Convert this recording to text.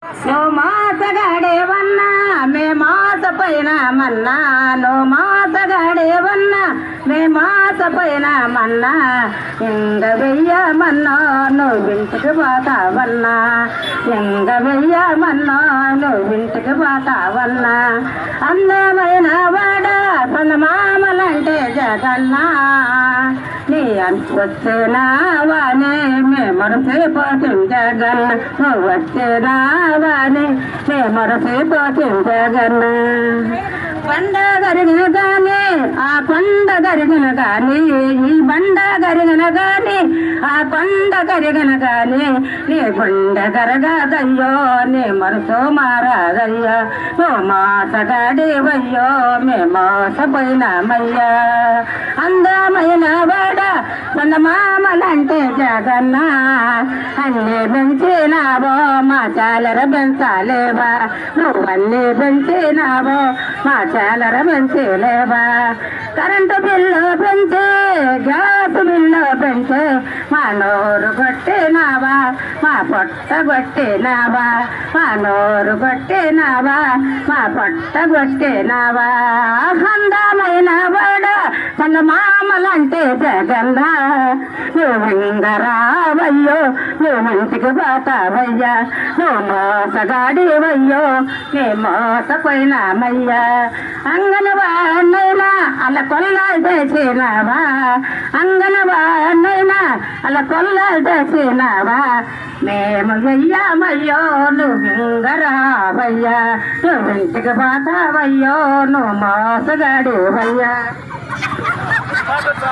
నువ్వు మోసగాడేవన్నా మే మోసపోయిన మన్నా నువ్వు మోసగాడేవన్నా మే మోసపోయిన మన్నా ఇంగ వెయ్యమన్నా నువ్వు ఇంటికి పోతావన్నా ఇంగ వెయ్యమన్నా నువ్వు ఇంటికి పోతావన్నా అందమైన వాడ మామలంటే జగన్నా నీ వచ్చేనావాని మే మరసిపోతుంది జగన్న నువ్వు వచ్చేనావాని మే మరసిపోతుంది జగన్న బండ గరిగిన గాని ఆ కొండ గరిగిన గాని ఈ బండ గరిగిన గాని ఆ కొండ గరిగిన గాని నీ గుండ గరగదయ్యో నీ మనసు మారాదయ్యా ఓ మోసగాడివయ్యో మే మోసపోయినామయ్యా అందమైన వాడ మామలంటే జగన్న అన్నీ పెంచినావో మా చాలర పెంచాలేవా నువ్వన్నీ పెంచినావో మా చాలర పెంచలేవా కరెంటు బిల్లు పెంచి గ్యాస్ బిల్లు పెంచి మా నోరు కొట్టినావా మా పొట్ట కొట్టినావా మా నోరు కొట్టినావా మా పొట్ట కొట్టినావా అందమైన వాడ మామలంటే జగన్న నువ్వు ఇంగరావయ్యో నువ్వు ఇంటికి పోతావయ్యా నువ్వు మోసగాడివయ్యో నీ మోసపోయినామయ్యా అంగనవాడినైనా అలా కొల్లాలు చేసినావా అంగనవాడినైనా అలా కొల్లాలు చేసినావా మేము వెయ్యామయ్యో నువ్వు ఇంగరావయ్యా నువ్వు ఇంటికి పోతావయ్యో నువ్వు మోసగాడివయ్యా